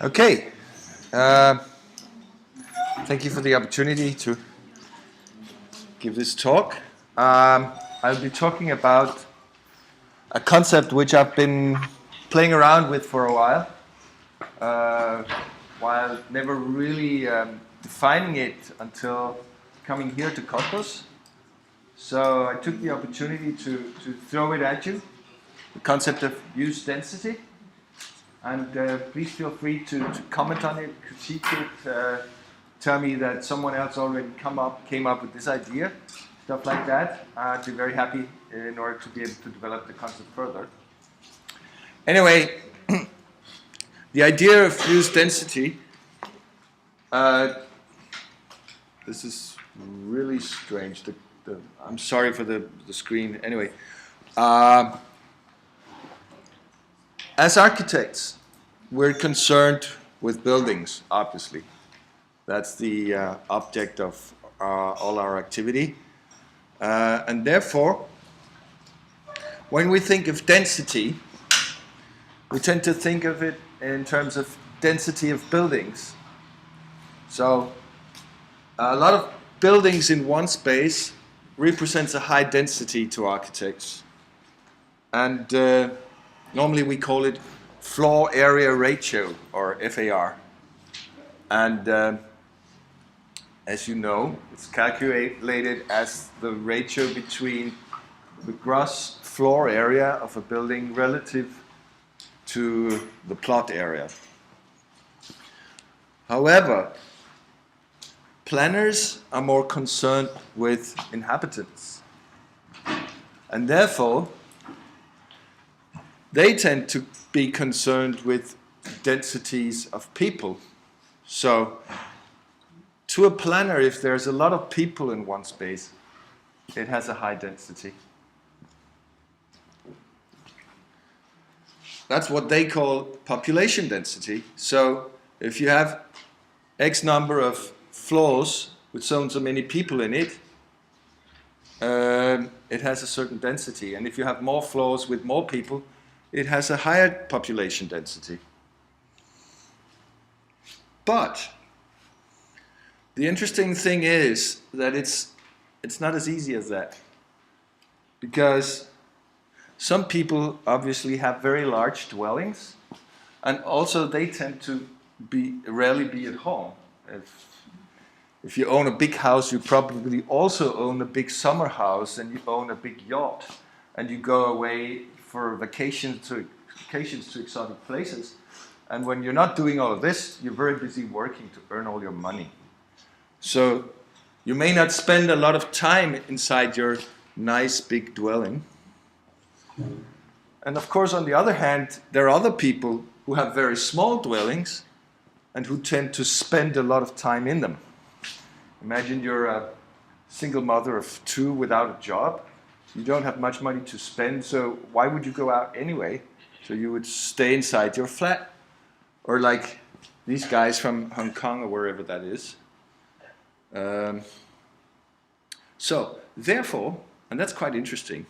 Okay. Thank you for the opportunity to give this talk. I'll be talking about a concept which I've been playing around with for a while never really defining it until coming here to Cottbus. So I took the opportunity to throw it at you, the concept of use density. And please feel free to comment on it, critique it, tell me that someone else already came up with this idea, stuff like that. I'd be very happy in order to be able to develop the concept further. Anyway, the idea of use density, this is really strange. I'm sorry for the screen. Anyway, as architects, we're concerned with buildings, obviously. That's the object of all our activity. And therefore, when we think of density, we tend to think of it in terms of density of buildings. So a lot of buildings in one space represents a high density to architects. And normally we call it floor area ratio, or FAR. And as you know, it's calculated as the ratio between the gross floor area of a building relative to the plot area. However, planners are more concerned with inhabitants. And therefore, they tend to be concerned with densities of people. So, to a planner, if there's a lot of people in one space, it has a high density. That's what they call population density. So, if you have X number of floors with so and so many people in it, it has a certain density. And if you have more floors with more people, it has a higher population density. But the interesting thing is that it's not as easy as that. Because some people obviously have very large dwellings, and also they tend to rarely be at home. If you own a big house, you probably also own a big summer house, and you own a big yacht, and you go away for vacations to exotic places. And when you're not doing all of this, you're very busy working to earn all your money. So you may not spend a lot of time inside your nice big dwelling. And of course, on the other hand, there are other people who have very small dwellings and who tend to spend a lot of time in them. Imagine you're a single mother of 2 without a job. You don't have much money to spend, so why would you go out anyway? So you would stay inside your flat. Or like these guys from Hong Kong or wherever that is. So, therefore, and that's quite interesting,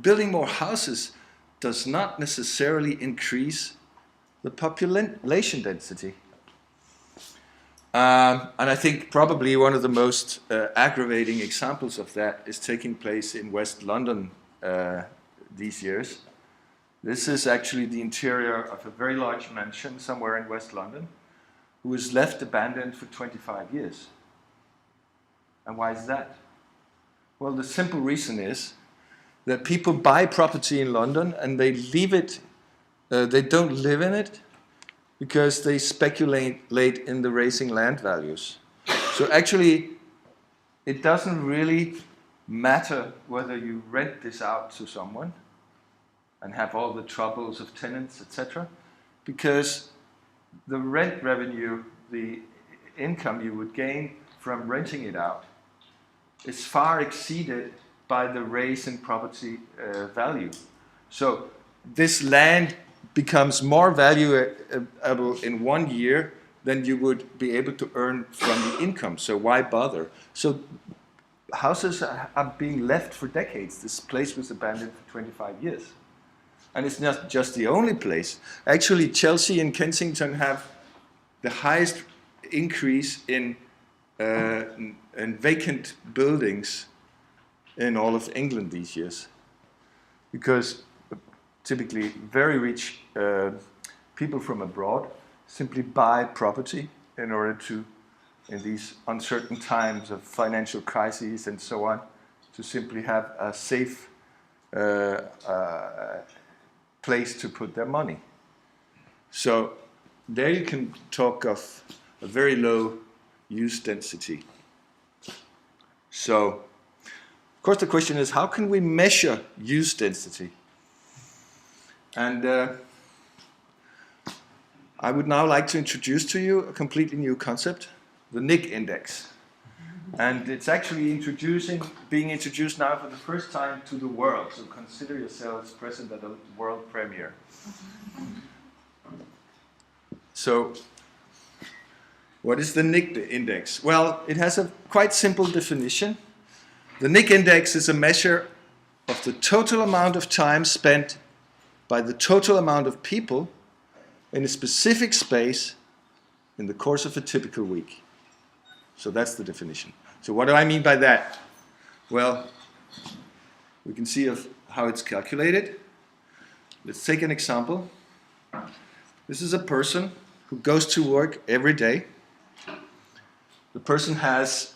building more houses does not necessarily increase the population density. And I think probably one of the most aggravating examples of that is taking place in West London these years. This is actually the interior of a very large mansion somewhere in West London, who was left abandoned for 25 years. And why is that? Well, the simple reason is that people buy property in London and they leave it, they don't live in it, because they speculate in the raising land values. So actually, it doesn't really matter whether you rent this out to someone and have all the troubles of tenants, etc., because the rent revenue, the income you would gain from renting it out, is far exceeded by the raise in property value. So this land becomes more valuable in 1 year than you would be able to earn from the income. So why bother? So houses are being left for decades. This place was abandoned for 25 years. And it's not just the only place. Actually, Chelsea and Kensington have the highest increase in vacant buildings in all of England these years. Because typically very rich people from abroad simply buy property in order to, in these uncertain times of financial crises and so on, to simply have a safe place to put their money. So there you can talk of a very low use density. So, of course, the question is, how can we measure use density? And I would now like to introduce to you a completely new concept, the Nick index. And it's actually being introduced now for the first time to the world. So consider yourselves present at a world premiere. So, what is the Nick index? Well, it has a quite simple definition. The Nick index is a measure of the total amount of time spent by the total amount of people in a specific space in the course of a typical week. So that's the definition. So what do I mean by that? Well, we can see how it's calculated. Let's take an example. This is a person who goes to work every day. The person has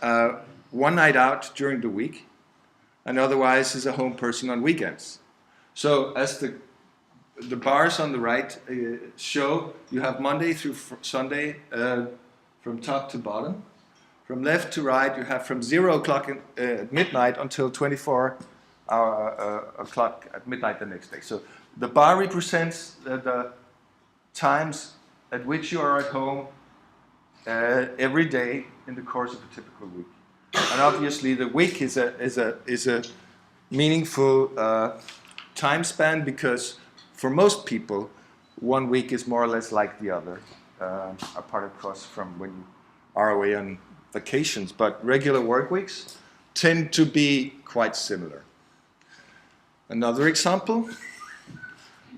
one night out during the week, and otherwise is a home person on weekends. So as the bars on the right show, you have Monday through Sunday from top to bottom. From left to right, you have from 0 o'clock at midnight until 24 o'clock at midnight the next day. So the bar represents the times at which you are at home every day in the course of a typical week. And obviously the week is a meaningful time span, because for most people, 1 week is more or less like the other, apart of course from when you are away on vacations. But regular work weeks tend to be quite similar. Another example.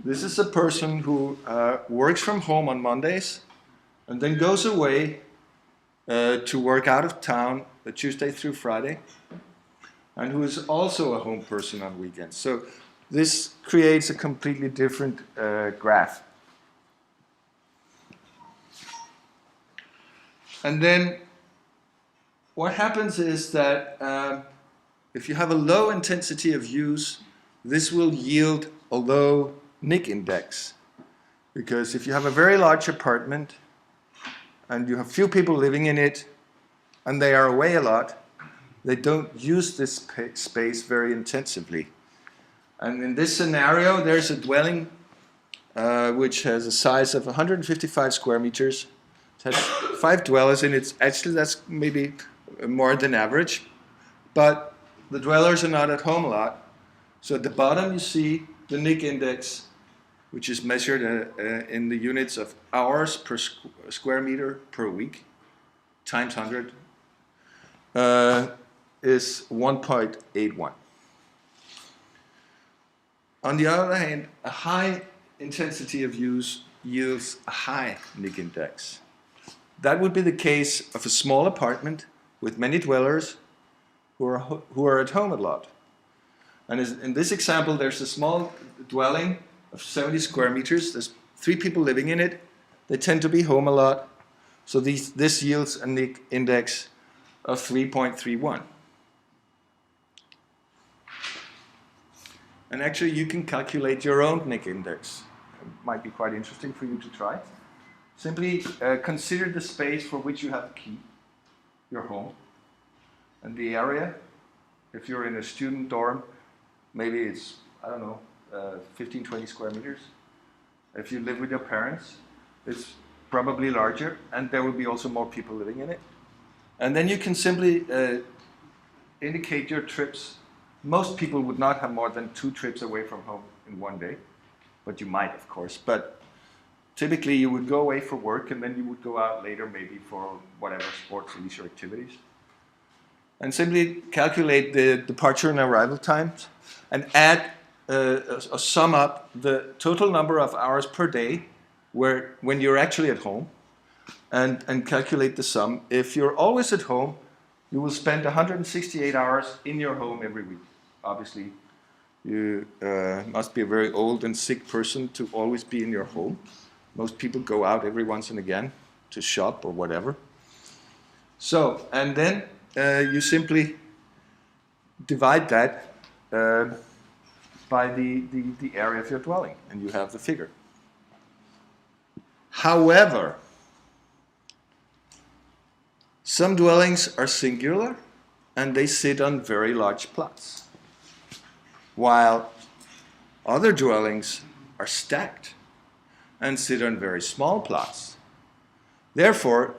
This is a person who works from home on Mondays and then goes away to work out of town Tuesday through Friday, and who is also a home person on weekends. So this creates a completely different graph. And then what happens is that if you have a low intensity of use, this will yield a low Nick index. Because if you have a very large apartment and you have few people living in it and they are away a lot, they don't use this space very intensively. And in this scenario, there's a dwelling which has a size of 155 square meters. It has 5 dwellers in it. Actually, that's maybe more than average. But the dwellers are not at home a lot. So at the bottom, you see the Nick index, which is measured in the units of hours per square meter per week, times 100, is 1.81. On the other hand, a high intensity of use yields a high Nick index. That would be the case of a small apartment with many dwellers who are at home a lot. And in this example, there's a small dwelling of 70 square meters. There's 3 people living in it. They tend to be home a lot. So this yields a Nick index of 3.31. And actually, you can calculate your own Nick index. It might be quite interesting for you to try. Simply consider the space for which you have the key, your home, and the area. If you're in a student dorm, maybe it's, I don't know, 15, 20 square meters. If you live with your parents, it's probably larger, and there will be also more people living in it. And then you can simply indicate your trips. Most people would not have more than 2 trips away from home in one day, but you might, of course. But typically you would go away for work and then you would go out later maybe for whatever sports or leisure activities. And simply calculate the departure and arrival times and add or sum up the total number of hours per day when you're actually at home and calculate the sum. If you're always at home, you will spend 168 hours in your home every week. Obviously, you must be a very old and sick person to always be in your home. Most people go out every once and again to shop or whatever. So, and then you simply divide that by the area of your dwelling, and you have the figure. However, some dwellings are singular and they sit on very large plots, while other dwellings are stacked and sit on very small plots. Therefore,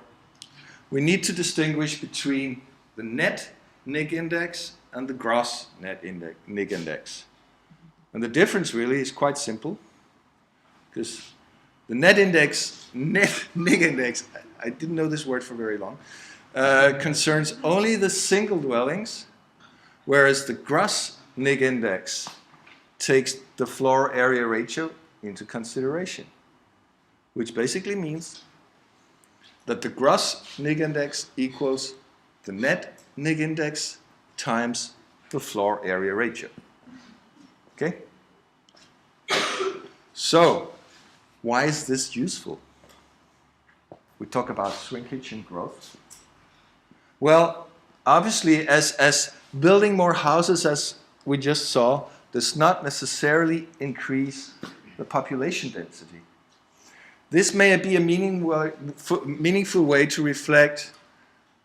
we need to distinguish between the net NIG index and the gross net NIG index. And the difference really is quite simple, because the net NIG index, I didn't know this word for very long, concerns only the single dwellings, whereas the gross NIG index takes the floor area ratio into consideration, which basically means that the gross NIG index equals the net NIG index times the floor area ratio. Okay? So, why is this useful? We talk about shrinkage and growth. Well, obviously, as building more houses, as we just saw, does not necessarily increase the population density. This may be a meaningful way to reflect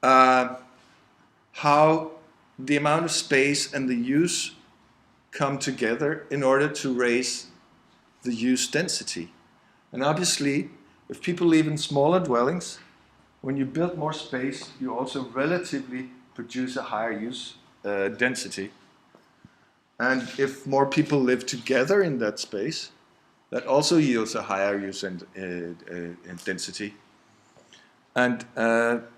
how the amount of space and the use come together in order to raise the use density. And obviously, if people live in smaller dwellings, when you build more space, you also relatively produce a higher use density. And if more people live together in that space, that also yields a higher use and density. And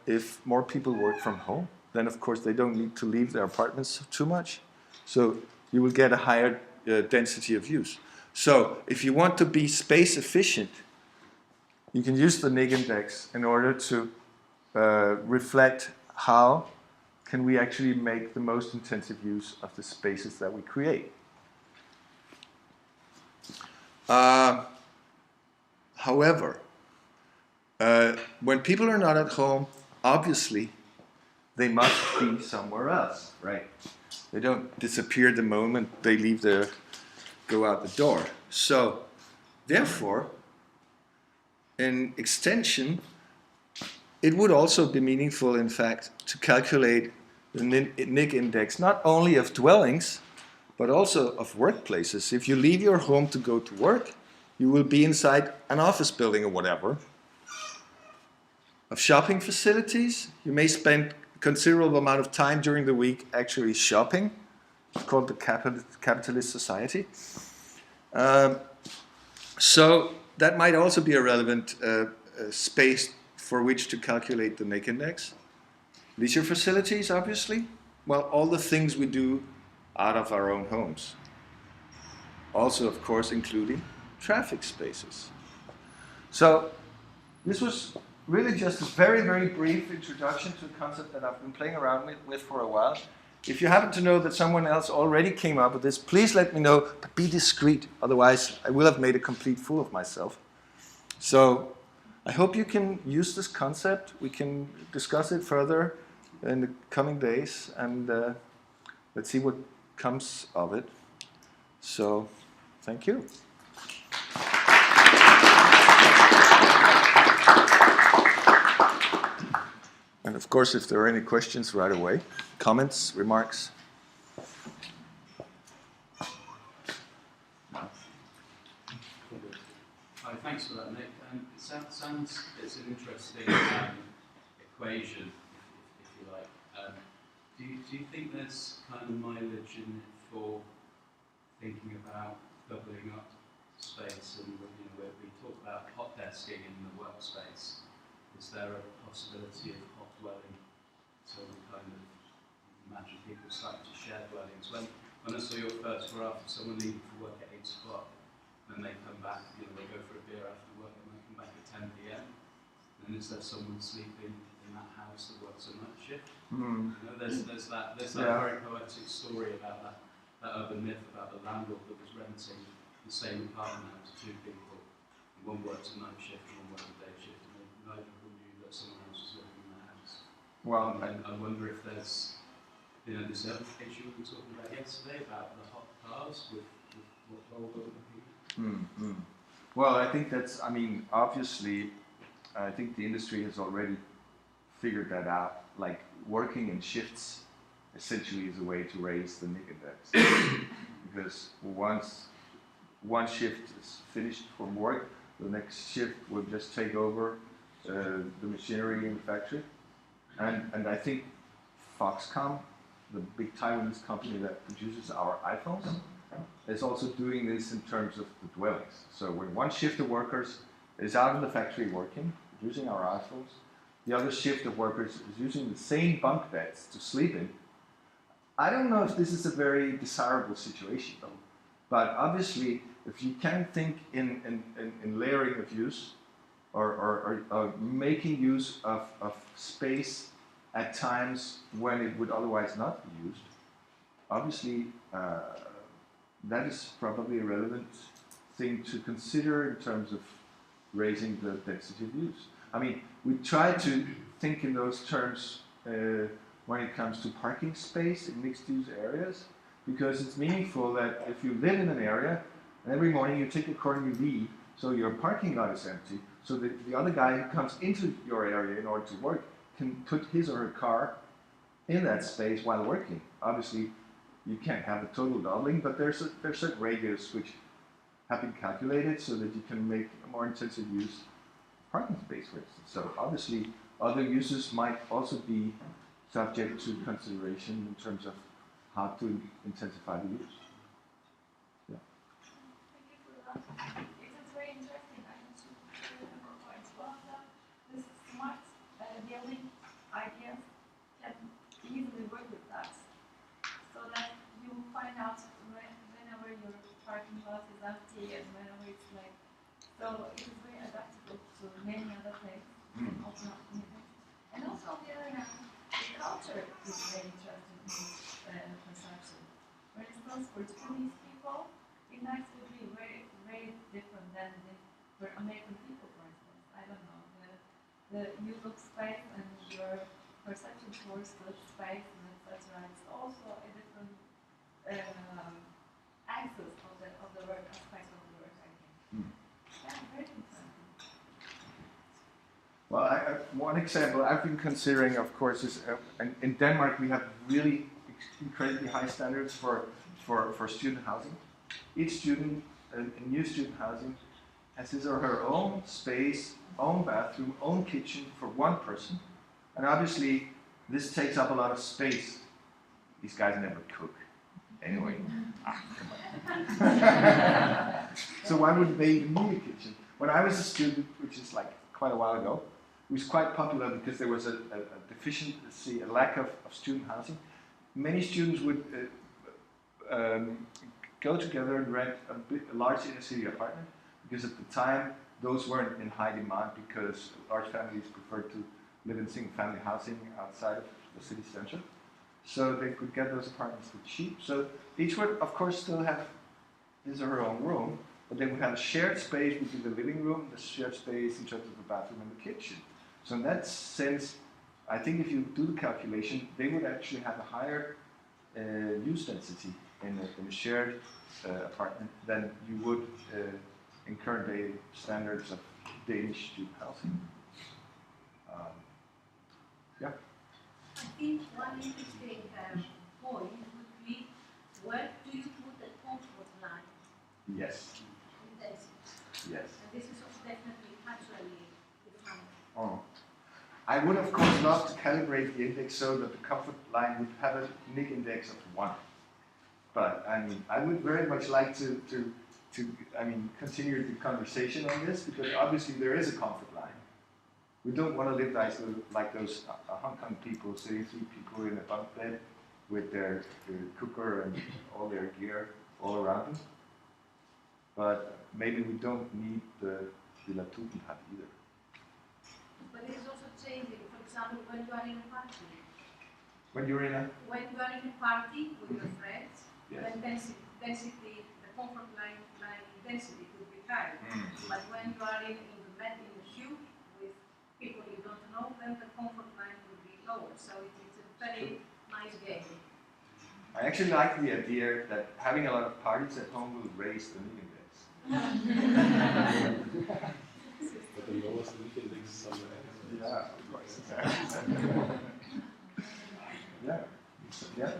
if more people work from home, then of course they don't need to leave their apartments too much. So you will get a higher density of use. So if you want to be space efficient, you can use the NIG index in order to reflect how can we actually make the most intensive use of the spaces that we create. However, when people are not at home, obviously they must be somewhere else, right? They don't disappear the moment they go out the door. So, therefore, in extension, it would also be meaningful, in fact, to calculate the NIG index not only of dwellings, but also of workplaces. If you leave your home to go to work, you will be inside an office building or whatever. Of shopping facilities, you may spend a considerable amount of time during the week actually shopping. It's called the capitalist society. So that might also be a relevant space for which to calculate the NIG index. Leisure facilities, obviously. Well, all the things we do out of our own homes. Also, of course, including traffic spaces. So this was really just a very, very brief introduction to a concept that I've been playing around with for a while. If you happen to know that someone else already came up with this, please let me know, but be discreet. Otherwise, I will have made a complete fool of myself. So I hope you can use this concept. We can discuss it further in the coming days, and let's see what comes of it. So, thank you. And of course, if there are any questions right away, comments, remarks. Hi, thanks for that, Nick. It sounds it's an interesting equation, if you like. Do you think there's kind of mileage in it for thinking about doubling up space, and we talk about hot desking in the workspace. Is there a possibility of hot dwelling? So kind of imagine people starting to share dwellings. When I saw your photograph of someone leaving for work at 8 o'clock, then they come back, they go for a beer after work and they come back at 10 p.m. And is there someone sleeping in that house that works a night shift? There's that very poetic story about that urban myth about the landlord that was renting the same apartment out to two people. And one worked a night shift and one worked a day shift, and neither of them knew that someone else was living in the house. Well, and I wonder if there's, this other issue we were talking about yesterday about the hot cars with what role will people. Well, I think that's, obviously, I think the industry has already figured that out. Like, working in shifts essentially is a way to raise the NIC index. Because once one shift is finished from work, the next shift will just take over the machinery in the factory. And I think Foxconn, the big Taiwanese company that produces our iPhones, is also doing this in terms of the dwellings. So when one shift of workers is out in the factory working, using our iPhones, the other shift of workers is using the same bunk beds to sleep in. I don't know if this is a very desirable situation though, but obviously if you can think in layering of use or making use of space at times when it would otherwise not be used, obviously that is probably a relevant thing to consider in terms of raising the density of use. We try to think in those terms when it comes to parking space in mixed-use areas, because it's meaningful that if you live in an area and every morning you take a car and you leave, so your parking lot is empty, so that the other guy who comes into your area in order to work can put his or her car in that space while working. Obviously, you can't have a total doubling, but there's certain radius which have been calculated so that you can make a more intensive use of parking space, for instance. So obviously, other uses might also be subject to consideration in terms of how to intensify the use. Yeah. Thank you for that. It is very interesting. I have two points. One of them, this smart building ideas can easily work with that. So that you find out whenever your parking lot is empty and whenever it's like, so it is very adaptable to many other things and open up new things. And also on the other hand, the culture is very interesting in consumption. For instance, for Chinese people, index would be very, very different than for American people, for instance. I don't know, the use of space and your perception towards the space and etc. It's also a different axis of the work, aspect of the work, I think. Yeah, very interesting. Well, one example I've been considering, of course, is in Denmark we have really incredibly high standards for student housing. Each student in new student housing has his or her own space, own bathroom, own kitchen for one person. And obviously, this takes up a lot of space. These guys never cook. Anyway, come on. So why would they even need a kitchen? When I was a student, which is like quite a while ago, it was quite popular because there was a deficiency, a lack of student housing. Many students would go together and rent a large inner city apartment, because at the time those weren't in high demand because large families preferred to live in single family housing outside of the city center. So they could get those apartments for cheap. So each would, of course, still have his or her own room, but they would have a shared space between the living room, the shared space in terms of the bathroom and the kitchen. So in that sense, I think if you do the calculation, they would actually have a higher use density in a shared apartment than you would in current day standards of Danish student housing. Yeah. I think one interesting point would be, where do you put the comfort line? Yes. Yes. And this is definitely culturally defined. Oh. I would of course love to calibrate the index so that the comfort line would have a NIC index of 1. But I would very much like to continue the conversation on this, because obviously there is a comfort line. We don't want to live like those Hong Kong people, 33 people in a bunk bed with their cooker and all their gear all around them. But maybe we don't need the Villa Tugendhat either. But it is also changing. For example, when you are in a party. When you're in a? When you are in a party with your friends, Yes. then density, the comfort line density could be high. But when you are in the queue with people you don't know, then the comfort line will be lower. So it is a very nice game. I actually like the idea that having a lot of parties at home will raise the meeting days. But the lowest weekend is somewhere else. Yeah, of course. Yeah. Yeah.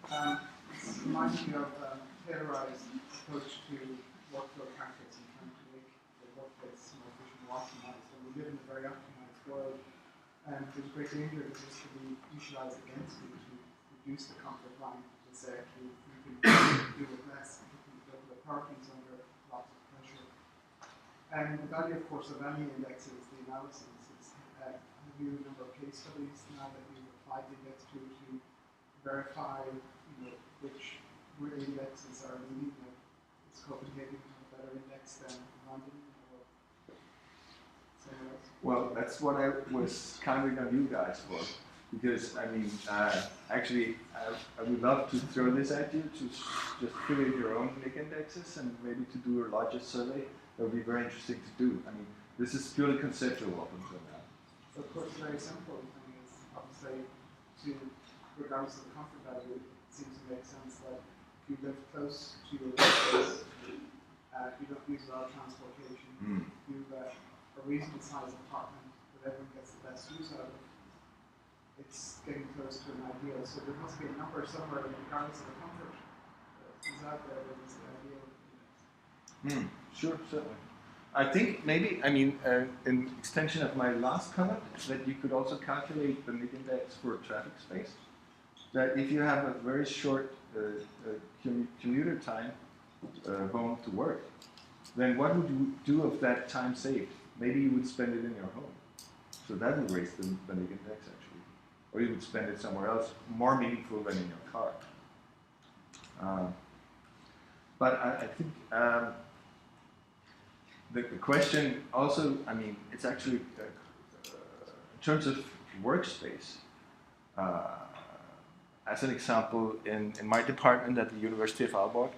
It reminds me of a tailorized approach to workflow practice and trying to make the workplace more efficient, more optimized. And we live in a very optimized world, and there's great danger that this could be utilized against you to reduce the comfort line. To say actually you can do with less, particularly local authorities under lots of pressure. And the value, of course, of any index is the analysis. It's a new number of case studies now that you've applied the index to verify, which indexes are leading. Is Copenhagen a better index than London or somewhere else? Well, that's what I was counting on you guys for, because actually, I would love to throw this at you to just create your own NIC indexes and maybe to do a larger survey. That would be very interesting to do. This is purely conceptual up until now. So of course, it's very simple. It's obviously regardless of the comfort value, it seems to make sense that if you live close to your workplace, you don't use a lot of transportation, you have a reasonable sized apartment that everyone gets the best use out of, it's getting close to an ideal. So there must be a number somewhere, regardless of the comfort, is out there that is the ideal index. Sure, certainly. I think maybe, in extension of my last comment, that you could also calculate the NIC index for traffic space. That if you have a very short commuter time home to work, then what would you do of that time saved? Maybe you would spend it in your home. So that would raise the NIC index actually. Or you would spend it somewhere else, more meaningful than in your car. But I think the question also, it's actually in terms of workspace. As an example, in my department at the University of Aalborg,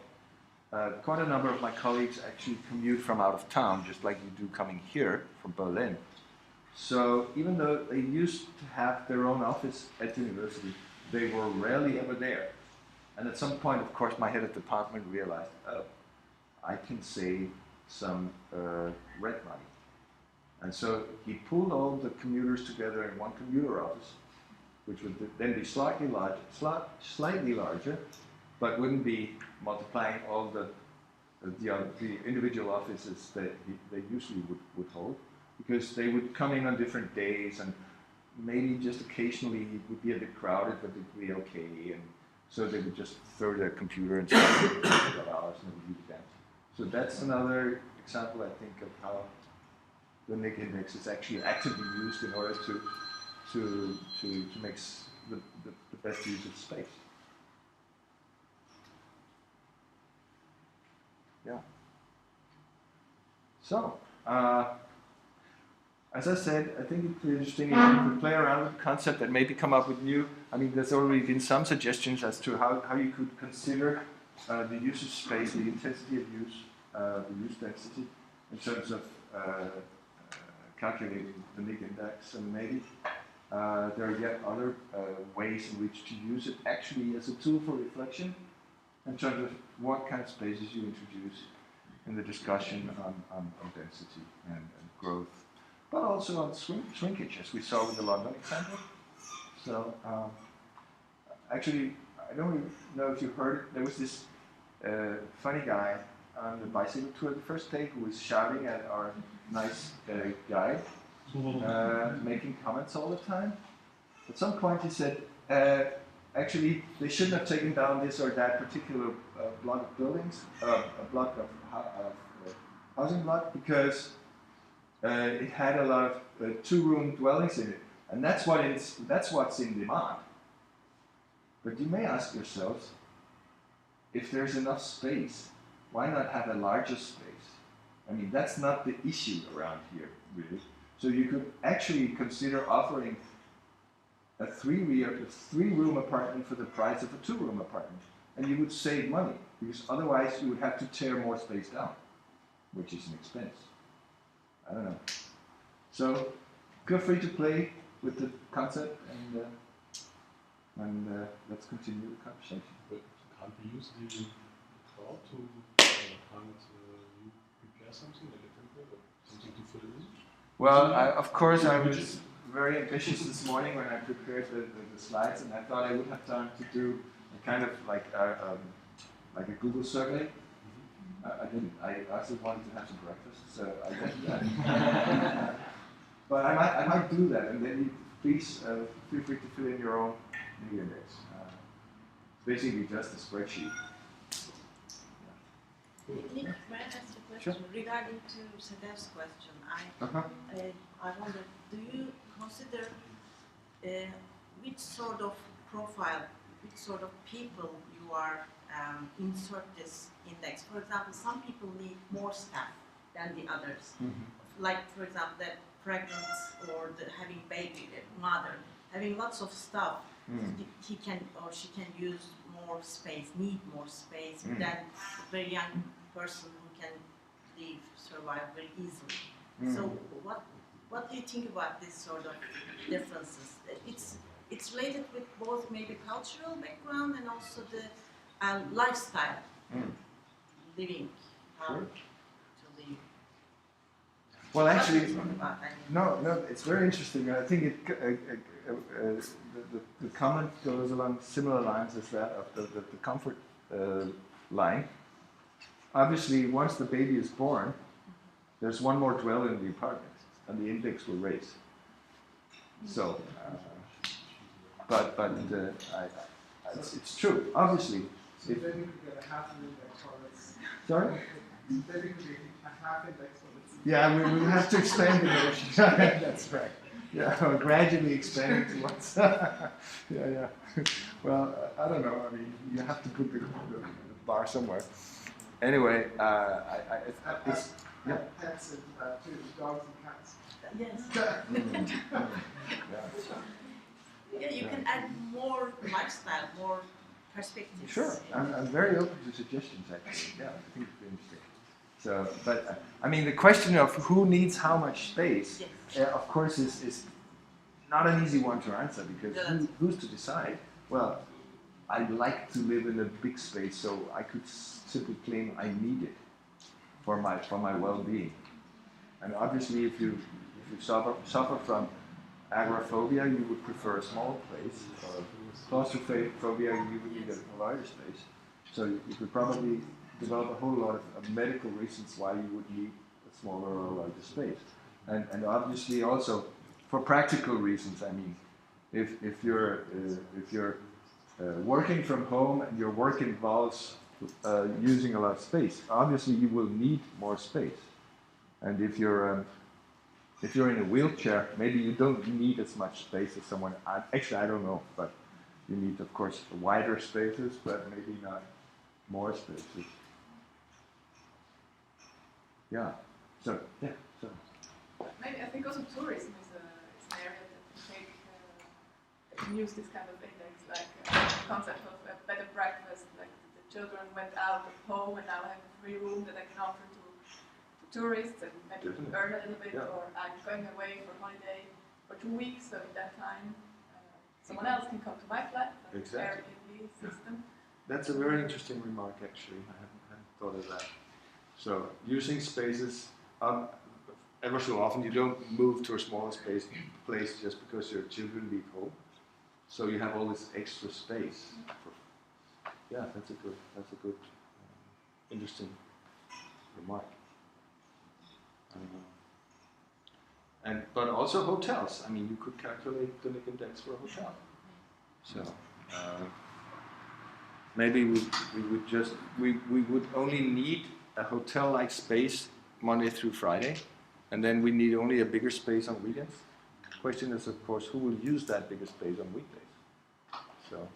quite a number of my colleagues actually commute from out of town, just like you do coming here from Berlin. So even though they used to have their own office at the university, they were rarely ever there. And at some point, of course, my head of department realized, oh, I can save some rent money. And so he pulled all the commuters together in one commuter office, which would then be slightly larger, but wouldn't be multiplying all the individual offices that they usually would hold, because they would come in on different days, and maybe just occasionally it would be a bit crowded, but it would be okay, and so they would just throw their computer and start hours and it would be done. So that's another example, I think, of how the NIC index is actually actively used in order to make the best use of space. Yeah. So, as I said, I think it's interesting to play around with the concept and maybe come up with new. There's already been some suggestions as to how you could consider the use of space, the intensity of use, the use density, in terms of calculating the NIC index, and maybe there are yet other ways in which to use it actually as a tool for reflection in terms of what kind of spaces you introduce in the discussion on density and growth, but also on shrinkage, as we saw with the London example. So actually, I don't really know if you heard it, there was this funny guy on the bicycle tour the first day who was shouting at our nice guide, making comments all the time. At some point he said, actually, they shouldn't have taken down this or that particular block of buildings, a block of housing block, because it had a lot of two-room dwellings in it, and that's what's in demand. But you may ask yourselves, if there's enough space, why not have a larger space? I mean, that's not the issue around here, really. So you could actually consider offering a three-room apartment for the price of a two-room apartment, and you would save money, because otherwise you would have to tear more space down, which is an expense. I don't know. So feel free to play with the concept, and let's continue the conversation. But can't we use the cloud to you prepare something like a template or something to fill in? Well, of course, I was very ambitious this morning when I prepared the slides, and I thought I would have time to do a kind of like a Google survey. I didn't. I also wanted to have some breakfast, so I didn't. But I might do that, and then you please feel free to fill in your own media index. It's basically just a spreadsheet. Nick, may I ask a question? Sure. Regarding to Sedef's question, I wonder, do you consider which sort of profile, which sort of people you are insert this index? For example, some people need more staff than the others. Like, for example, that pregnant or having baby, mother, having lots of stuff, he can or she can use more space, need more space than a very young person who can live, survive very easily. So what do you think about this sort of differences? It's related with both maybe cultural background and also the lifestyle, living, how to live. Well, actually, About, no, it's very interesting. I think the comment goes along similar lines as that of the comfort line. Obviously, once the baby is born, there's one more dweller in the apartment, and the index will raise. So, it's true. Obviously, So then you could get a half an index while it's... sorry. Then you could get a half index while it's... Yeah, we have to expand the notion. That's right. Yeah, or gradually expanding towards. Yeah. Well, I don't know. I mean, you have to put the bar somewhere. Anyway, it's yeah. Pets and too, dogs and cats. yes. Yeah, you can add more lifestyle, more perspectives. Sure, I'm very open to suggestions. Actually, yeah, I think it's interesting. So, but I mean, the question of who needs how much space, of course, is not an easy one to answer, because who's to decide? Well, I like to live in a big space, so I could simply claim I need it for my well-being. And obviously, if you suffer from agoraphobia, you would prefer a smaller place. Or claustrophobia, you would need a larger space. So you could probably develop a whole lot of medical reasons why you would need a smaller or a larger space. And obviously also for practical reasons. I mean, if you're working from home and your work involves using a lot of space, obviously you will need more space. And if you're in a wheelchair, maybe you don't need as much space as someone. Actually, I don't know, but you need, of course, wider spaces, but maybe not more spaces. Yeah. So. Maybe I think also tourism is an area that can use this kind of index, like the concept of a bed and breakfast, like the children went out of home and now have a free room that I can offer to tourists and maybe earn a little bit, or I'm going away for holiday for 2 weeks, so in that time someone else can come to my flat, like Airbnb system. That's a very interesting remark, actually. I hadn't thought of that. So using spaces, ever so often you don't move to a smaller place just because your children leave home. So you have all this extra space. Yeah, that's a good, interesting remark. But also hotels. I mean, you could calculate the Nick index for a hotel. So Maybe we would only need a hotel-like space Monday through Friday, and then we need only a bigger space on weekends. Question is, of course, who will use that bigger space on weekdays? So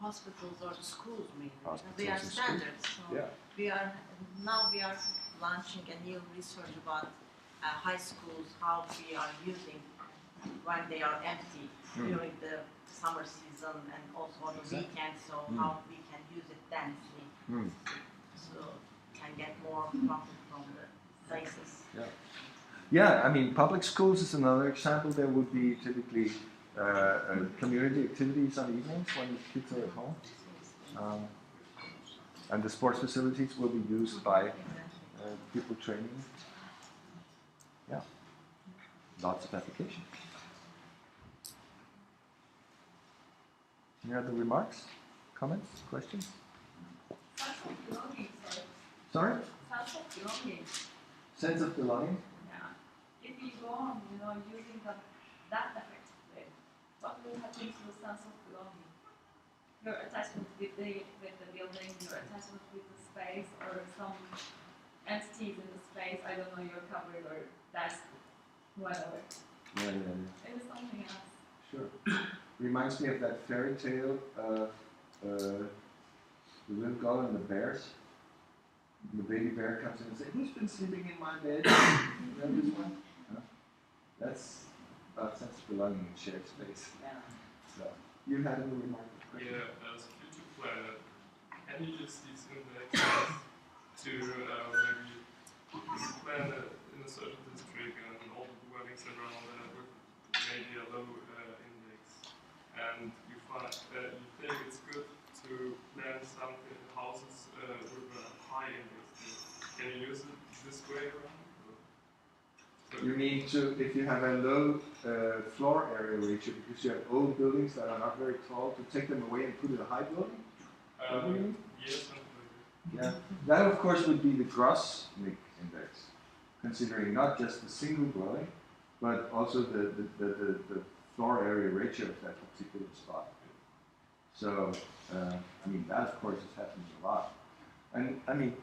Hospitals or schools maybe. Hospitals They are and schools. standards. So yeah, we are launching a new research about high schools, how we are using when they are empty during the summer season and also on the weekends, so how we can use it densely, so can get more profit from the places. yeah. Yeah, I mean, public schools is another example. There would be typically community activities on evenings when the kids are at home. And the sports facilities will be used by people training. Yeah, lots of applications. Any other remarks, comments, questions? Sense of belonging, sorry. Sorry? Sense of belonging. Sense of belonging? Yeah. If you go on, using that effectively, what will happen to the sense of belonging? Your attachment with the building, your attachment with the space, or some entities in the space, I don't know, your cupboard or desk, whatever. Yeah. It was something else. Sure. Reminds me of that fairy tale of the little girl and the bears. The baby bear comes in and says, "Who's been sleeping in my bed?" You know this one? Huh? That's about sense of belonging in shared space. Yeah. So, you had a remark? Yeah, as a future planner, can you use these indexes to maybe plan in a certain district and all the dwellings around with maybe a low index, and you think it's good to plan something houses with a high index? Can you use it this way around? You mean if you have a low floor area ratio because you have old buildings that are not very tall, to take them away and put in a high building? Yes, something like that. Yeah, that of course would be the gross MIC index, considering not just the single dwelling, but also the floor area ratio of that particular spot. So, I mean, that of course is happening a lot. And I mean,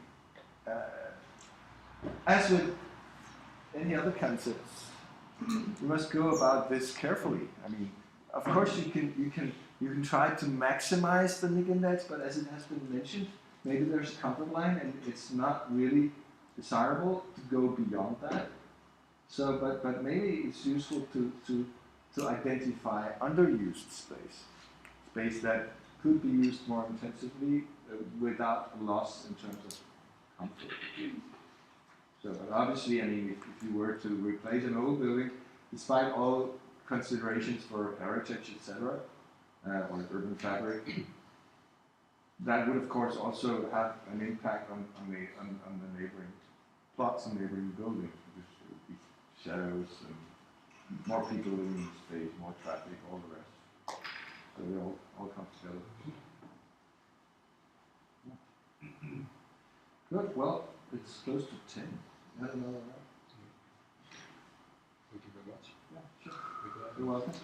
as with any other concepts, you must go about this carefully. I mean, of course you can try to maximize the MIG index, but as it has been mentioned, maybe there's a comfort line and it's not really desirable to go beyond that. So, but maybe it's useful to identify underused space that could be used more intensively without loss in terms of comfort. So, but obviously, I mean, if you were to replace an old building, despite all considerations for heritage, etc., or urban fabric, that would of course also have an impact on the neighboring plots and neighboring buildings, because there would be shadows and more people living in space, more traffic, all the rest. So they all come together. Good. Well, it's close to 10. Another round. Thank you very much. Yeah, sure. You're welcome.